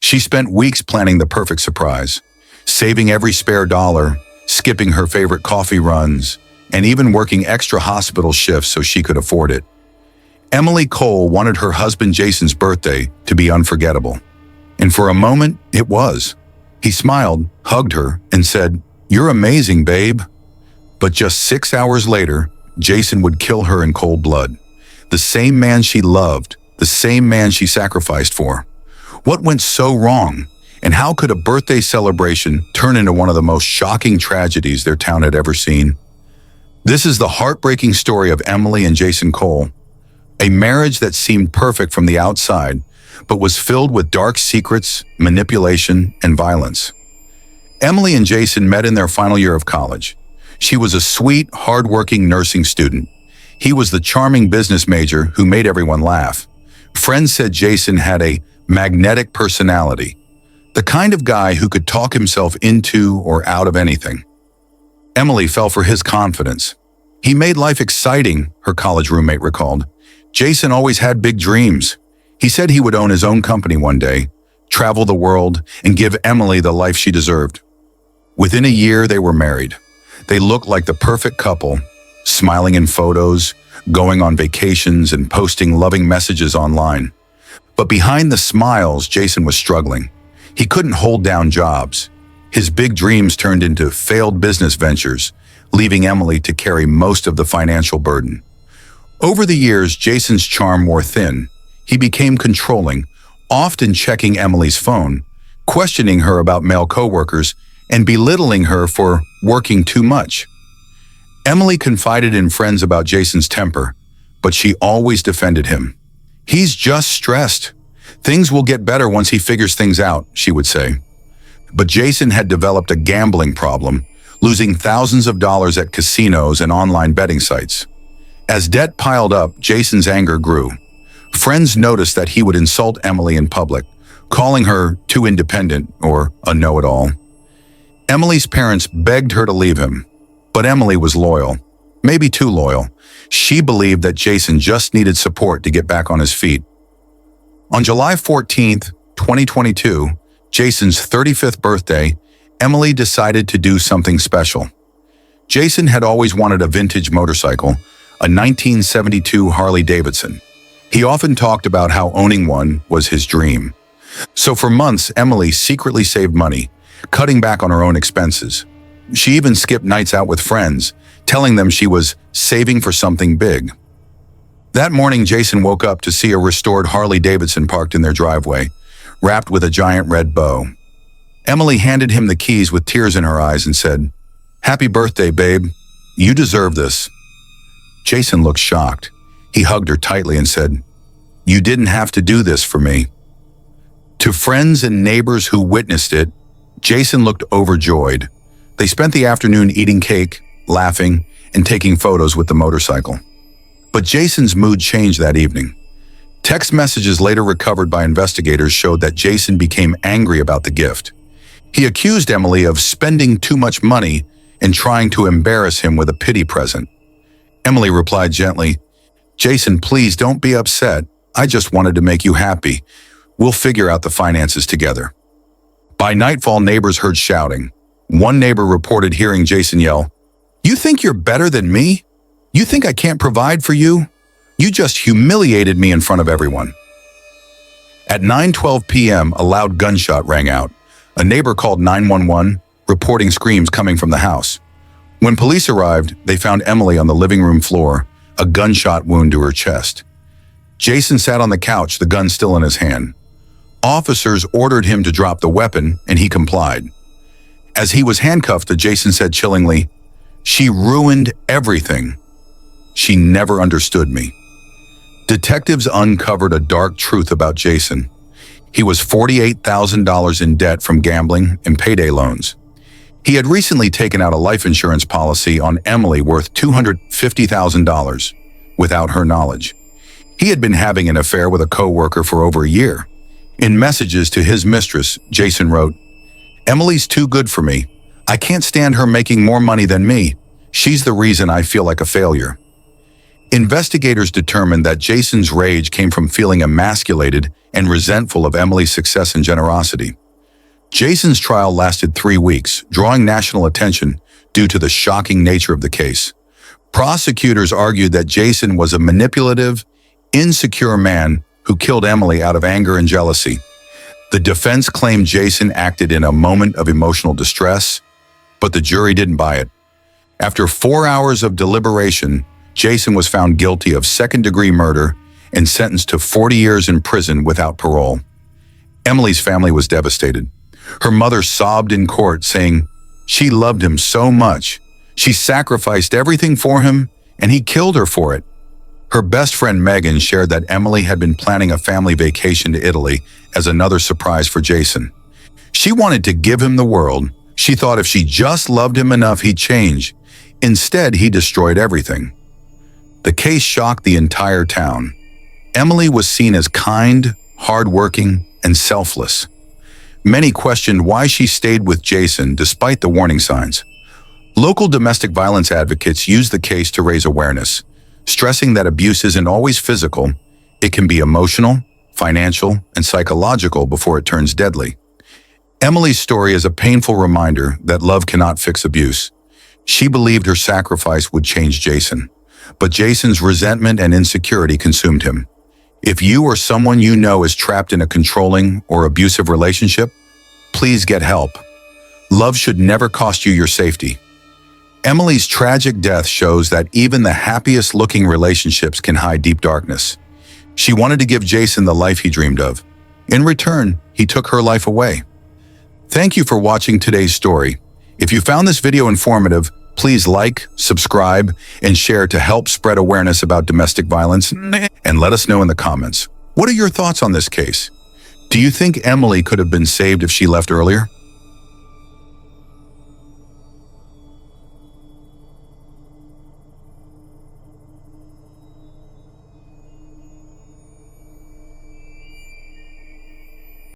She spent weeks planning the perfect surprise, saving every spare dollar, skipping her favorite coffee runs, and even working extra hospital shifts so she could afford it. Emily Cole wanted her husband Jason's birthday to be unforgettable. And for a moment, it was. He smiled, hugged her, and said, "You're amazing, babe." But just 6 hours later, Jason would kill her in cold blood. The same man she loved, the same man she sacrificed for. What went so wrong? And how could a birthday celebration turn into one of the most shocking tragedies their town had ever seen? This is the heartbreaking story of Emily and Jason Cole, a marriage that seemed perfect from the outside, but was filled with dark secrets, manipulation, and violence. Emily and Jason met in their final year of college. She was a sweet, hard-working nursing student. He was the charming business major who made everyone laugh. Friends said Jason had a magnetic personality, the kind of guy who could talk himself into or out of anything. Emily fell for his confidence. He made life exciting, her college roommate recalled. Jason always had big dreams. He said he would own his own company one day, travel the world, and give Emily the life she deserved. Within a year, they were married. They looked like the perfect couple, smiling in photos, going on vacations, and posting loving messages online. But behind the smiles, Jason was struggling. He couldn't hold down jobs. His big dreams turned into failed business ventures, leaving Emily to carry most of the financial burden. Over the years, Jason's charm wore thin. He became controlling, often checking Emily's phone, questioning her about male coworkers, and belittling her for working too much. Emily confided in friends about Jason's temper, but she always defended him. "He's just stressed. Things will get better once he figures things out," she would say. But Jason had developed a gambling problem, losing thousands of dollars at casinos and online betting sites. As debt piled up, Jason's anger grew. Friends noticed that he would insult Emily in public, calling her too independent or a know-it-all. Emily's parents begged her to leave him, but Emily was loyal, maybe too loyal. She believed that Jason just needed support to get back on his feet. On July 14th, 2022, Jason's 35th birthday, Emily decided to do something special. Jason had always wanted a vintage motorcycle, a 1972 Harley-Davidson. He often talked about how owning one was his dream. So for months, Emily secretly saved money, cutting back on her own expenses. She even skipped nights out with friends, telling them she was saving for something big. That morning, Jason woke up to see a restored Harley-Davidson parked in their driveway, wrapped with a giant red bow. Emily handed him the keys with tears in her eyes and said, "Happy birthday, babe. You deserve this." Jason looked shocked. He hugged her tightly and said, "You didn't have to do this for me." To friends and neighbors who witnessed it, Jason looked overjoyed. They spent the afternoon eating cake, laughing, and taking photos with the motorcycle. But Jason's mood changed that evening. Text messages later recovered by investigators showed that Jason became angry about the gift. He accused Emily of spending too much money and trying to embarrass him with a pity present. Emily replied gently, "Jason, please don't be upset. I just wanted to make you happy. We'll figure out the finances together." By nightfall, neighbors heard shouting. One neighbor reported hearing Jason yell, "You think you're better than me? You think I can't provide for you? You just humiliated me in front of everyone." At 9:12 p.m., a loud gunshot rang out. A neighbor called 911, reporting screams coming from the house. When police arrived, they found Emily on the living room floor, a gunshot wound to her chest. Jason sat on the couch, the gun still in his hand. Officers ordered him to drop the weapon, and he complied. As he was handcuffed, Jason said chillingly, "She ruined everything. She never understood me." Detectives uncovered a dark truth about Jason. He was $48,000 in debt from gambling and payday loans. He had recently taken out a life insurance policy on Emily worth $250,000 without her knowledge. He had been having an affair with a coworker for over a year. In messages to his mistress, Jason wrote, "Emily's too good for me. I can't stand her making more money than me. She's the reason I feel like a failure." Investigators determined that Jason's rage came from feeling emasculated and resentful of Emily's success and generosity. Jason's trial lasted 3 weeks, drawing national attention due to the shocking nature of the case. Prosecutors argued that Jason was a manipulative, insecure man who killed Emily out of anger and jealousy. The defense claimed Jason acted in a moment of emotional distress, but the jury didn't buy it. After 4 hours of deliberation, Jason was found guilty of second-degree murder and sentenced to 40 years in prison without parole. Emily's family was devastated. Her mother sobbed in court, saying, "She loved him so much. She sacrificed everything for him, and he killed her for it." Her best friend Megan shared that Emily had been planning a family vacation to Italy as another surprise for Jason. She wanted to give him the world. She thought if she just loved him enough, he'd change. Instead, he destroyed everything. The case shocked the entire town. Emily was seen as kind, hardworking, and selfless. Many questioned why she stayed with Jason despite the warning signs. Local domestic violence advocates used the case to raise awareness, stressing that abuse isn't always physical. It can be emotional, financial, and psychological before it turns deadly. Emily's story is a painful reminder that love cannot fix abuse. She believed her sacrifice would change Jason, but Jason's resentment and insecurity consumed him. If you or someone you know is trapped in a controlling or abusive relationship, please get help. Love should never cost you your safety. Emily's tragic death shows that even the happiest-looking relationships can hide deep darkness. She wanted to give Jason the life he dreamed of. In return, he took her life away. Thank you for watching today's story. If you found this video informative, please like, subscribe, and share to help spread awareness about domestic violence, and let us know in the comments. What are your thoughts on this case? Do you think Emily could have been saved if she left earlier?